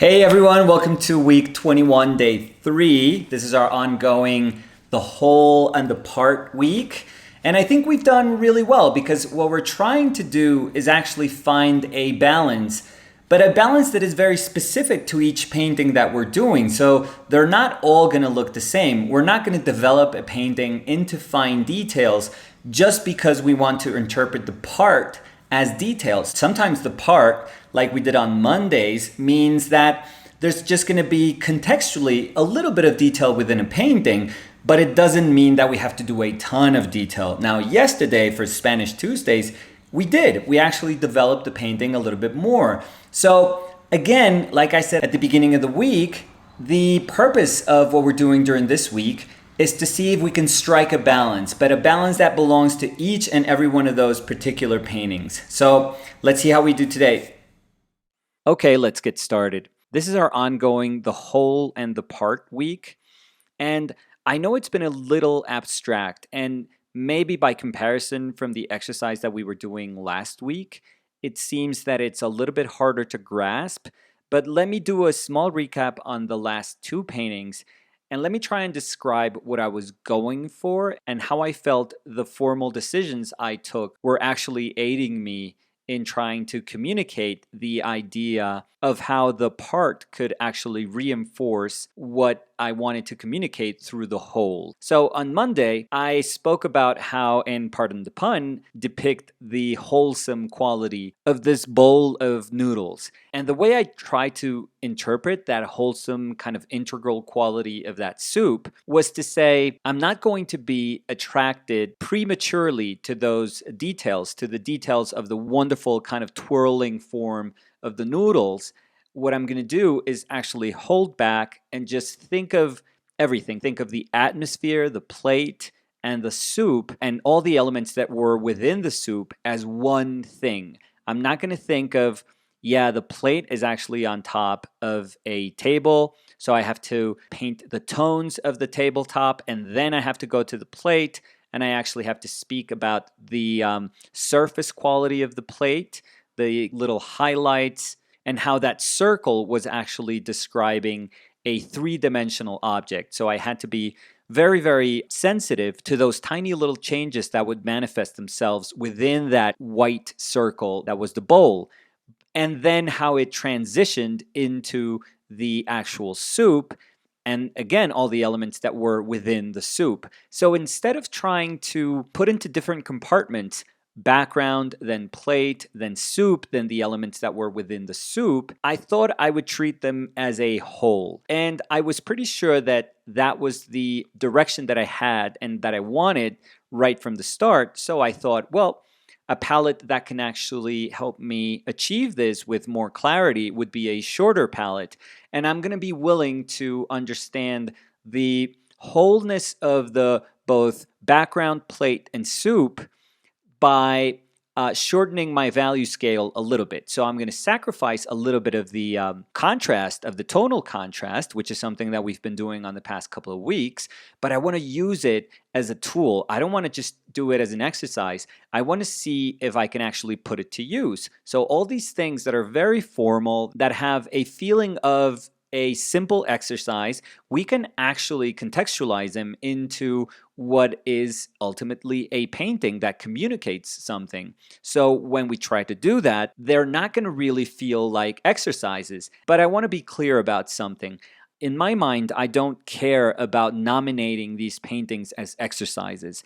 Hey everyone, welcome to week 21, day 3. This is our ongoing the whole and the part week. And I think we've done really well because what we're trying to do is actually find a balance, but a balance that is very specific to each painting that we're doing. So they're not all going to look the same. We're not going to develop a painting into fine details just because we want to interpret the part as details. Sometimes the part, like we did on Mondays, means that there's just going to be contextually a little bit of detail within a painting, but it doesn't mean that we have to do a ton of detail. Now, yesterday for Spanish Tuesdays, we did. We actually developed the painting a little bit more. So again, like I said at the beginning of the week, the purpose of what we're doing during this week is to see if we can strike a balance, but a balance that belongs to each and every one of those particular paintings. So let's see how we do today. Okay, let's get started. This is our ongoing the whole and the part week. And I know it's been a little abstract, and maybe by comparison from the exercise that we were doing last week, it seems that it's a little bit harder to grasp. But let me do a small recap on the last two paintings. And let me try and describe what I was going for and how I felt the formal decisions I took were actually aiding me in trying to communicate the idea of how the part could actually reinforce what I wanted to communicate through the whole. So on Monday, I spoke about how, and pardon the pun, depict the wholesome quality of this bowl of noodles. And the way I try to interpret that wholesome kind of integral quality of that soup was to say, I'm not going to be attracted prematurely to those details, to the details of the wonderful kind of twirling form of the noodles. What I'm going to do is actually hold back and just think of everything. Think of the atmosphere, the plate, and the soup, and all the elements that were within the soup as one thing. I'm not going to think of, the plate is actually on top of a table, so I have to paint the tones of the tabletop, and then I have to go to the plate, and I actually have to speak about the surface quality of the plate, the little highlights, and how that circle was actually describing a three-dimensional object. So I had to be very, very sensitive to those tiny little changes that would manifest themselves within that white circle that was the bowl, and then how it transitioned into the actual soup, and again, all the elements that were within the soup. So instead of trying to put into different compartments, background, then plate, then soup, then the elements that were within the soup, I thought I would treat them as a whole. And I was pretty sure that that was the direction that I had and that I wanted right from the start. So I thought, well, a palette that can actually help me achieve this with more clarity would be a shorter palette. And I'm going to be willing to understand the wholeness of the both background, plate, and soup by shortening my value scale a little bit. So I'm going to sacrifice a little bit of the contrast, of the tonal contrast, which is something that we've been doing on the past couple of weeks, but I want to use it as a tool. I don't want to just do it as an exercise. I want to see if I can actually put it to use. So all these things that are very formal, that have a feeling of a simple exercise, we can actually contextualize them into what is ultimately a painting that communicates something. So when we try to do that, they're not going to really feel like exercises. But I want to be clear about something. In my mind, I don't care about nominating these paintings as exercises.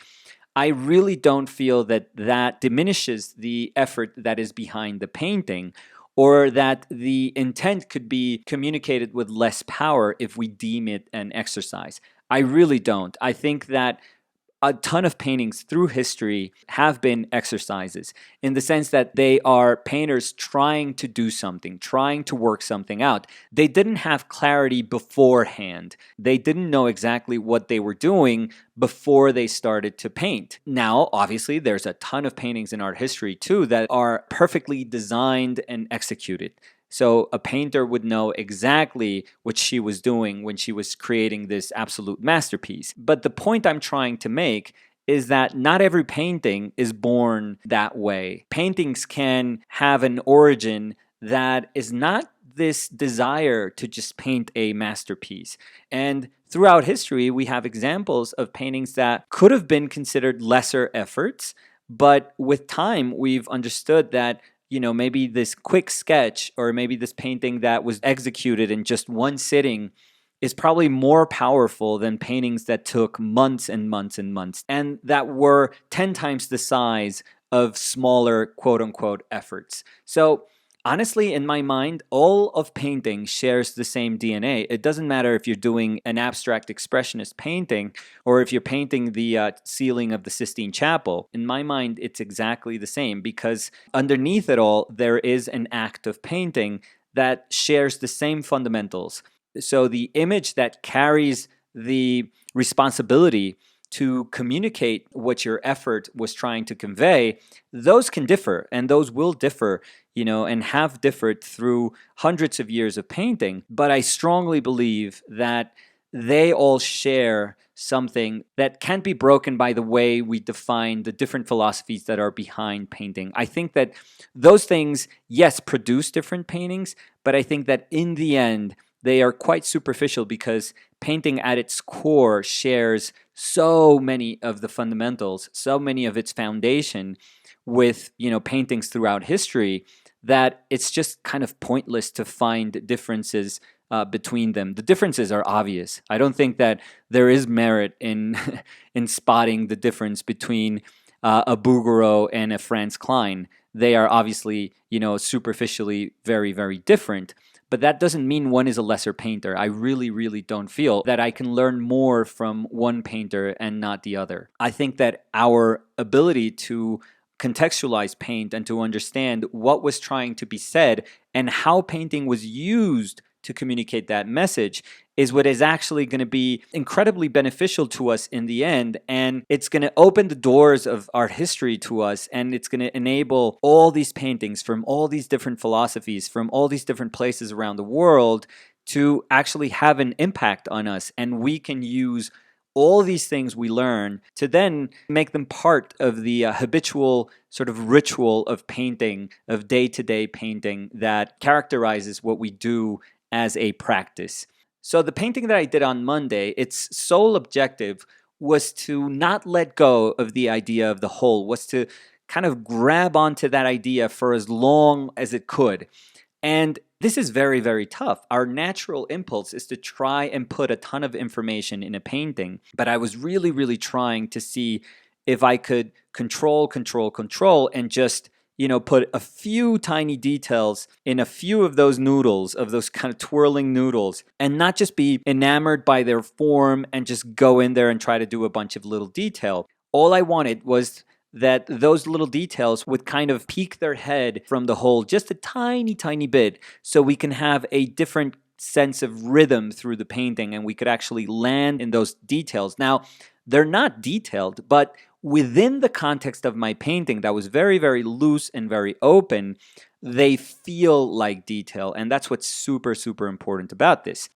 I really don't feel that that diminishes the effort that is behind the painting, or that the intent could be communicated with less power if we deem it an exercise. I really don't. I think that a ton of paintings through history have been exercises in the sense that they are painters trying to do something, trying to work something out. They didn't have clarity beforehand. They didn't know exactly what they were doing before they started to paint. Now, obviously, there's a ton of paintings in art history too that are perfectly designed and executed. So a painter would know exactly what she was doing when she was creating this absolute masterpiece. But the point I'm trying to make is that not every painting is born that way. Paintings can have an origin that is not this desire to just paint a masterpiece. And throughout history, we have examples of paintings that could have been considered lesser efforts, but with time, we've understood that maybe this quick sketch or maybe this painting that was executed in just one sitting is probably more powerful than paintings that took months and months and months and that were 10 times the size of smaller quote unquote efforts. So honestly, in my mind, all of painting shares the same DNA. It doesn't matter if you're doing an abstract expressionist painting or if you're painting the ceiling of the Sistine Chapel. In my mind, it's exactly the same because underneath it all, there is an act of painting that shares the same fundamentals. So the image that carries the responsibility to communicate what your effort was trying to convey, those can differ and those will differ, and have differed through hundreds of years of painting. But I strongly believe that they all share something that can't be broken by the way we define the different philosophies that are behind painting. I think that those things, yes, produce different paintings, but I think that in the end, they are quite superficial because painting at its core shares so many of the fundamentals, so many of its foundation with, paintings throughout history that it's just kind of pointless to find differences between them. The differences are obvious. I don't think that there is merit in in spotting the difference between a Bouguereau and a Franz Klein. They are obviously, superficially very, very different. But that doesn't mean one is a lesser painter. I really, really don't feel that I can learn more from one painter and not the other. I think that our ability to contextualize paint and to understand what was trying to be said and how painting was used to communicate that message is what is actually going to be incredibly beneficial to us in the end. And it's going to open the doors of art history to us. And it's going to enable all these paintings from all these different philosophies, from all these different places around the world to actually have an impact on us. And we can use all these things we learn to then make them part of the habitual sort of ritual of painting, of day-to-day painting that characterizes what we do as a practice. So the painting that I did on Monday, its sole objective was to not let go of the idea of the whole, was to kind of grab onto that idea for as long as it could. And this is very, very tough. Our natural impulse is to try and put a ton of information in a painting, but I was really, really trying to see if I could control, and just put a few tiny details in a few of those noodles, of those kind of twirling noodles, and not just be enamored by their form and just go in there and try to do a bunch of little detail. All I wanted was that those little details would kind of peek their head from the whole just a tiny, tiny bit so we can have a different sense of rhythm through the painting and we could actually land in those details. Now, they're not detailed, but within the context of my painting that was very, very loose and very open, they feel like detail. And that's what's super, super important about this.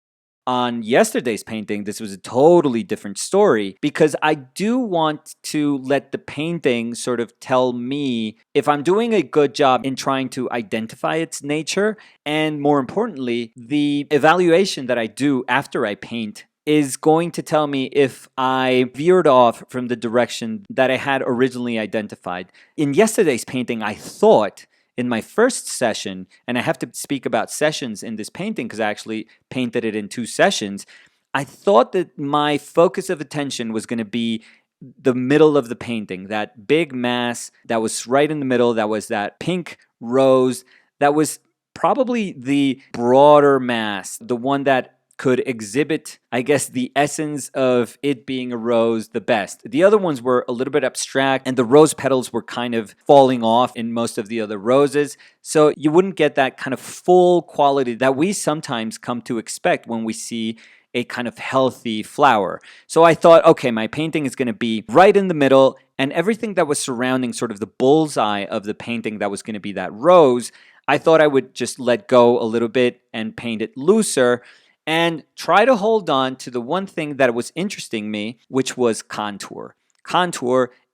On yesterday's painting, this was a totally different story because I do want to let the painting sort of tell me if I'm doing a good job in trying to identify its nature. And more importantly, the evaluation that I do after I paint is going to tell me if I veered off from the direction that I had originally identified. In yesterday's painting, I thought in my first session, and I have to speak about sessions in this painting because I actually painted it in 2 sessions, I thought that my focus of attention was going to be the middle of the painting, that big mass that was right in the middle, that was that pink rose, that was probably the broader mass, the one that could exhibit, I guess, the essence of it being a rose the best. The other ones were a little bit abstract, and the rose petals were kind of falling off in most of the other roses. So you wouldn't get that kind of full quality that we sometimes come to expect when we see a kind of healthy flower. So I thought, okay, my painting is going to be right in the middle, and everything that was surrounding sort of the bullseye of the painting that was going to be that rose, I thought I would just let go a little bit and paint it looser and try to hold on to the one thing that was interesting me, which was contour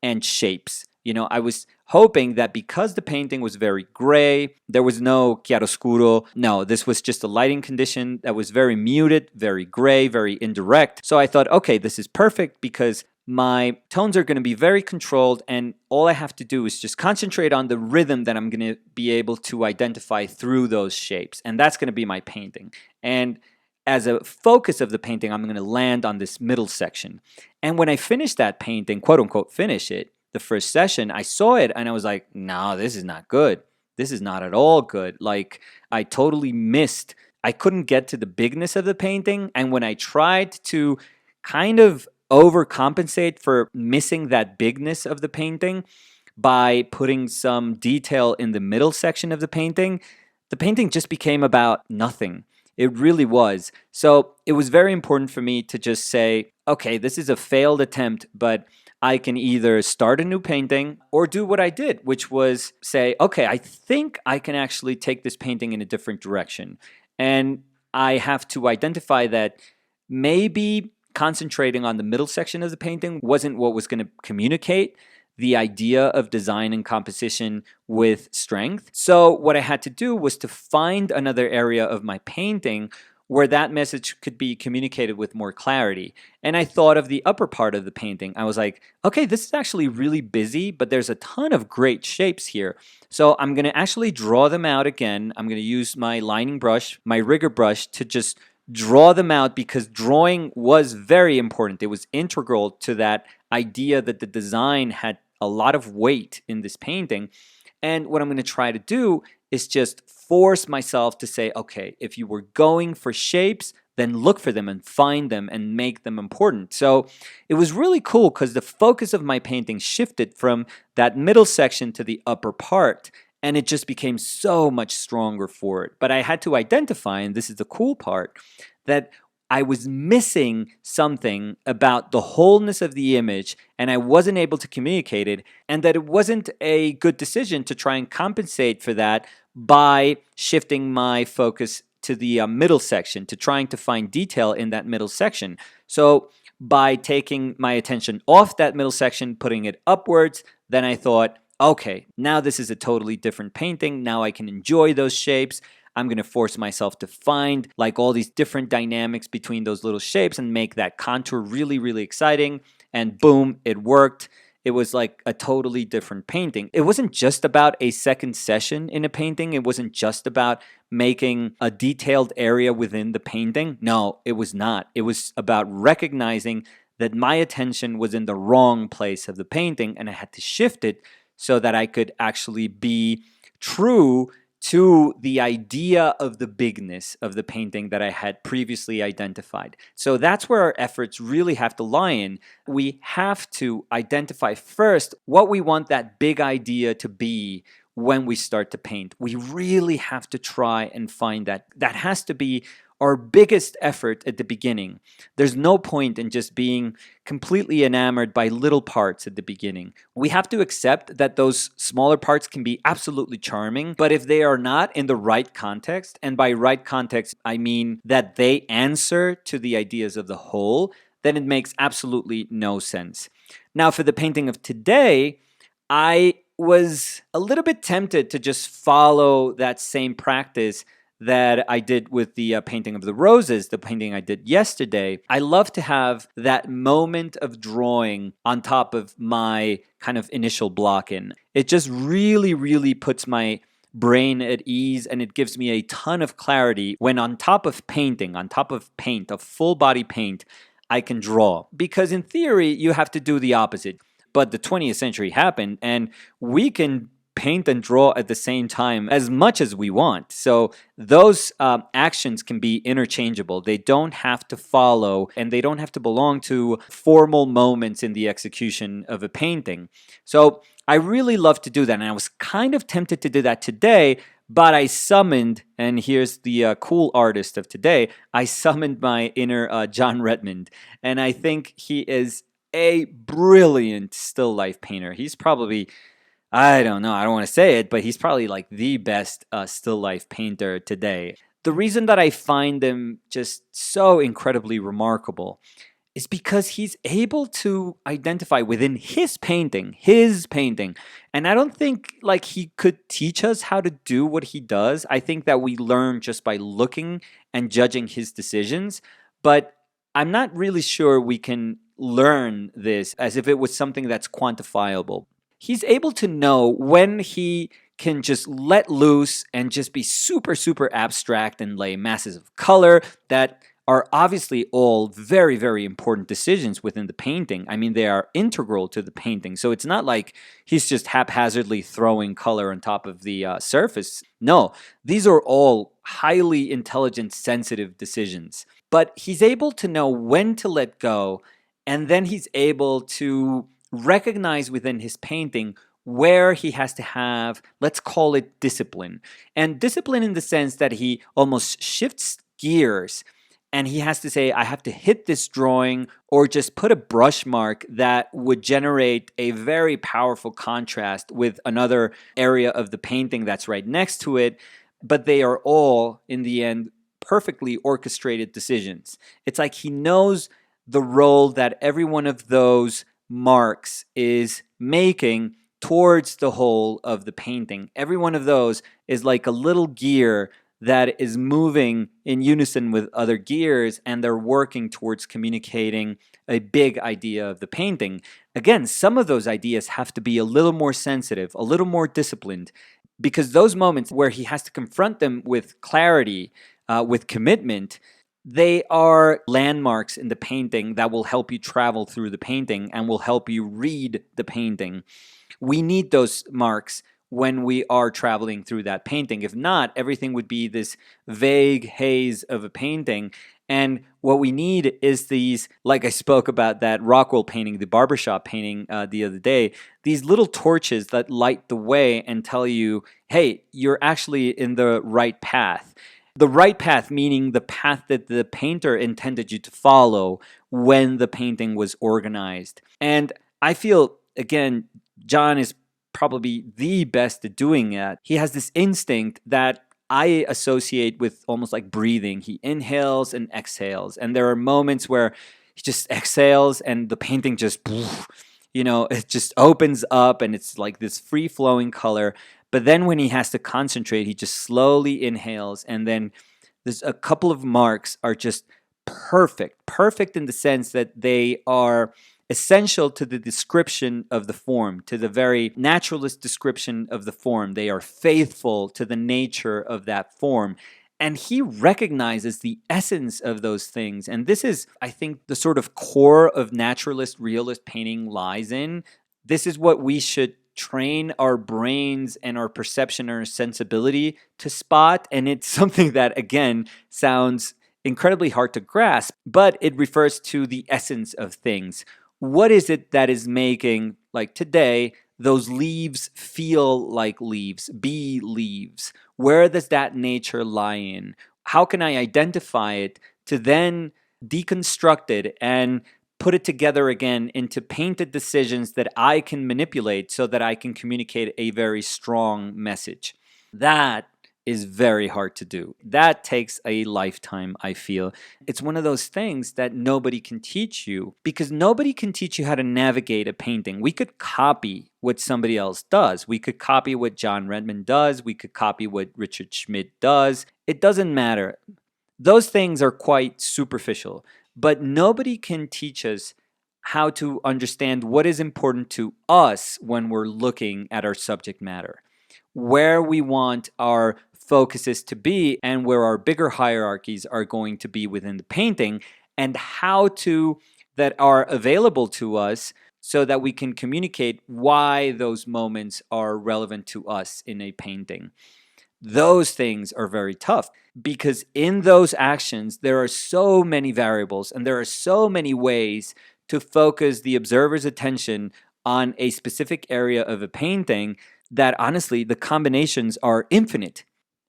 and shapes. I was hoping that because the painting was very gray, there was no chiaroscuro. No, this was just a lighting condition that was very muted, very gray, very indirect. So I thought, okay, this is perfect because my tones are going to be very controlled, and all I have to do is just concentrate on the rhythm that I'm going to be able to identify through those shapes. And that's going to be my painting. And as a focus of the painting, I'm going to land on this middle section. And when I finished that painting, quote unquote, finish it, the first session, I saw it and I was like, no, this is not good. This is not at all good. Like, I totally missed. I couldn't get to the bigness of the painting. And when I tried to kind of overcompensate for missing that bigness of the painting by putting some detail in the middle section of the painting just became about nothing. It really was. So it was very important for me to just say, okay, this is a failed attempt, but I can either start a new painting or do what I did, which was say, okay, I think I can actually take this painting in a different direction. And I have to identify that maybe concentrating on the middle section of the painting wasn't what was going to communicate the idea of design and composition with strength. So what I had to do was to find another area of my painting where that message could be communicated with more clarity. And I thought of the upper part of the painting. I was like, okay, this is actually really busy, but there's a ton of great shapes here. So I'm going to actually draw them out again. I'm going to use my lining brush, my rigger brush, to just draw them out, because drawing was very important. It was integral to that idea that the design had a lot of weight in this painting. And what I'm going to try to do is just force myself to say, okay, if you were going for shapes, then look for them and find them and make them important. So it was really cool because the focus of my painting shifted from that middle section to the upper part. And it just became so much stronger for it. But I had to identify, and this is the cool part, that I was missing something about the wholeness of the image, and I wasn't able to communicate it, and that it wasn't a good decision to try and compensate for that by shifting my focus to the middle section, to trying to find detail in that middle section. So by taking my attention off that middle section, putting it upwards, then I thought, okay, now this is a totally different painting. Now I can enjoy those shapes. I'm going to force myself to find like all these different dynamics between those little shapes and make that contour really, really exciting. And boom, it worked. It was like a totally different painting. It wasn't just about a second session in a painting. It wasn't just about making a detailed area within the painting. No, it was not. It was about recognizing that my attention was in the wrong place of the painting, and I had to shift it so that I could actually be true to the idea of the bigness of the painting that I had previously identified. So that's where our efforts really have to lie in. We have to identify first what we want that big idea to be when we start to paint. We really have to try and find that. That has to be our biggest effort at the beginning. There's no point in just being completely enamored by little parts at the beginning. We have to accept that those smaller parts can be absolutely charming, but if they are not in the right context, and by right context, I mean that they answer to the ideas of the whole, then it makes absolutely no sense. Now, for the painting of today, I was a little bit tempted to just follow that same practice that I did with the painting of the roses, the painting I did yesterday. I love to have that moment of drawing on top of my kind of initial block in. It just really, really puts my brain at ease, and it gives me a ton of clarity when on top of painting, on top of paint, of full body paint, I can draw. Because in theory, you have to do the opposite. But the 20th century happened, and we can paint and draw at the same time as much as we want. So those actions can be interchangeable. They don't have to follow, and they don't have to belong to formal moments in the execution of a painting. So I really love to do that, and I was kind of tempted to do that today, but I summoned, and here's the cool artist of today, I summoned my inner John Redmond, and I think he is a brilliant still life painter. He's probably, I don't know, I don't want to say it, but he's probably like the best still life painter today. The reason that I find him just so incredibly remarkable is because he's able to identify within his painting. And I don't think like he could teach us how to do what he does. I think that we learn just by looking and judging his decisions. But I'm not really sure we can learn this as if it was something that's quantifiable. He's able to know when he can just let loose and just be super, super abstract and lay masses of color that are obviously all very, very important decisions within the painting. I mean, they are integral to the painting. So it's not like he's just haphazardly throwing color on top of the surface. No, these are all highly intelligent, sensitive decisions. But he's able to know when to let go, and then he's able to recognize within his painting where he has to have, let's call it discipline. And discipline in the sense that he almost shifts gears and he has to say, I have to hit this drawing or just put a brush mark that would generate a very powerful contrast with another area of the painting that's right next to it. But they are all, in the end, perfectly orchestrated decisions. It's like he knows the role that every one of those marks is making towards the whole of the painting. Every one of those is like a little gear that is moving in unison with other gears, and they're working towards communicating a big idea of the painting. Again, some of those ideas have to be a little more sensitive, a little more disciplined, because those moments where he has to confront them with clarity, with commitment, they are landmarks in the painting that will help you travel through the painting and will help you read the painting. We need those marks when we are traveling through that painting. If not, everything would be this vague haze of a painting. And what we need is these, like I spoke about that Rockwell painting, the barbershop painting the other day, these little torches that light the way and tell you, hey, you're actually in the right path. The right path meaning the path that the painter intended you to follow when the painting was organized. And I feel, again, John is probably the best at doing that. He has this instinct that I associate with almost like breathing. He inhales and exhales. And there are moments where he just exhales and the painting just, it just opens up and it's like this free flowing color. But then when he has to concentrate, he just slowly inhales. And then there's a couple of marks are just perfect in the sense that they are essential to the description of the form, to the very naturalist description of the form. They are faithful to the nature of that form. And he recognizes the essence of those things. And this is, I think, the sort of core of naturalist, realist painting lies in. This is what we should train our brains and our perception and our sensibility to spot. And it's something that, again, sounds incredibly hard to grasp, but it refers to the essence of things. What is it that is making, like today, those leaves feel like leaves, be leaves? Where does that nature lie in? How can I identify it to then deconstruct it and put it together again into painted decisions that I can manipulate so that I can communicate a very strong message? That is very hard to do. That takes a lifetime, I feel. It's one of those things that nobody can teach you because nobody can teach you how to navigate a painting. We could copy what somebody else does. We could copy what John Redmond does. We could copy what Richard Schmidt does. It doesn't matter. Those things are quite superficial, but nobody can teach us how to understand what is important to us when we're looking at our subject matter, where we want our focuses to be and where our bigger hierarchies are going to be within the painting, and how to that are available to us so that we can communicate why those moments are relevant to us in a painting. Those things are very tough because in those actions there are so many variables and there are so many ways to focus the observer's attention on a specific area of a painting that honestly the combinations are infinite.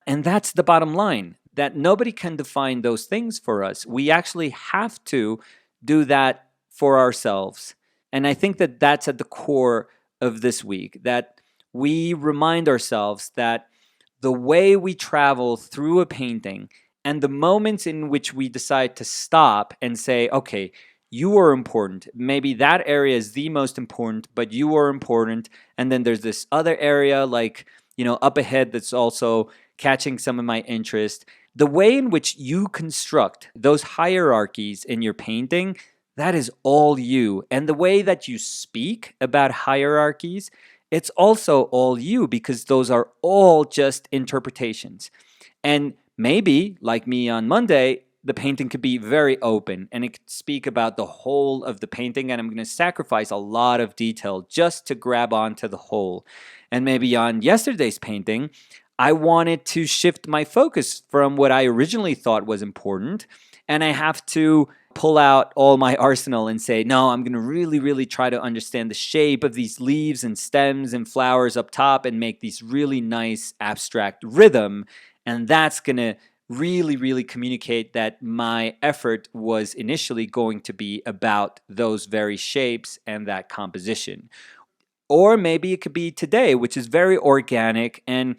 And that's the bottom line, that nobody can define those things for us. We actually have to do that for ourselves. And I think that that's at the core of this week, that we remind ourselves that the way we travel through a painting and the moments in which we decide to stop and say, okay, you are important. Maybe that area is the most important, but you are important. And then there's this other area like, up ahead that's also catching some of my interest. The way in which you construct those hierarchies in your painting, that is all you. And the way that you speak about hierarchies, it's also all you, because those are all just interpretations. And maybe, like me on Monday, the painting could be very open and it could speak about the whole of the painting, and I'm going to sacrifice a lot of detail just to grab onto the whole. And maybe on yesterday's painting, I wanted to shift my focus from what I originally thought was important, and I have to pull out all my arsenal and say, no, I'm going to really, really try to understand the shape of these leaves and stems and flowers up top and make these really nice abstract rhythm. And that's going to really, really communicate that my effort was initially going to be about those very shapes and that composition. Or maybe it could be today, which is very organic, and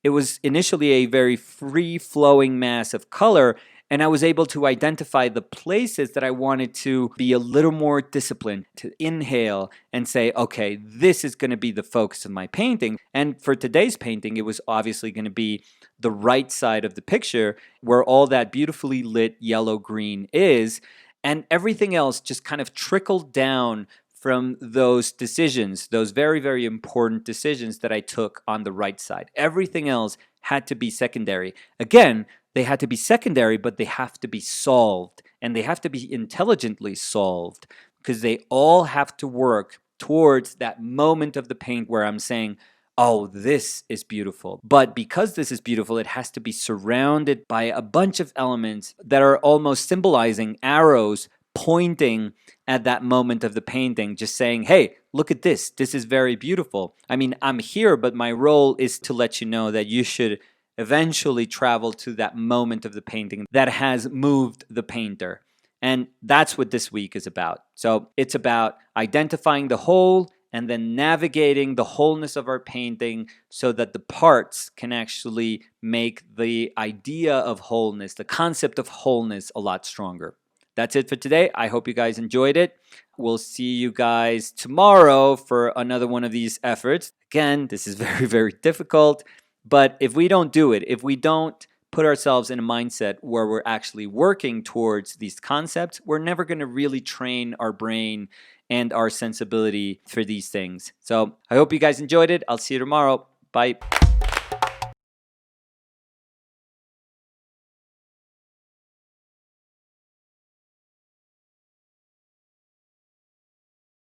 it was initially a very free-flowing mass of color, and I was able to identify the places that I wanted to be a little more disciplined, to inhale and say, okay, this is going to be the focus of my painting. And for today's painting, it was obviously going to be the right side of the picture where all that beautifully lit yellow-green is, and everything else just kind of trickled down from those decisions, those very, very important decisions that I took on the right side. Everything else had to be secondary. Again, they had to be secondary, but they have to be solved, and they have to be intelligently solved, because they all have to work towards that moment of the paint where I'm saying, oh, this is beautiful. But because this is beautiful, it has to be surrounded by a bunch of elements that are almost symbolizing arrows pointing at that moment of the painting, just saying, hey, look at this. This is very beautiful. I mean, I'm here, but my role is to let you know that you should eventually travel to that moment of the painting that has moved the painter. And that's what this week is about. So it's about identifying the whole and then navigating the wholeness of our painting so that the parts can actually make the idea of wholeness, the concept of wholeness, a lot stronger. That's it for today. I hope you guys enjoyed it. We'll see you guys tomorrow for another one of these efforts. Again, this is very, very difficult. But if we don't do it, if we don't put ourselves in a mindset where we're actually working towards these concepts, we're never going to really train our brain and our sensibility for these things. So I hope you guys enjoyed it. I'll see you tomorrow. Bye.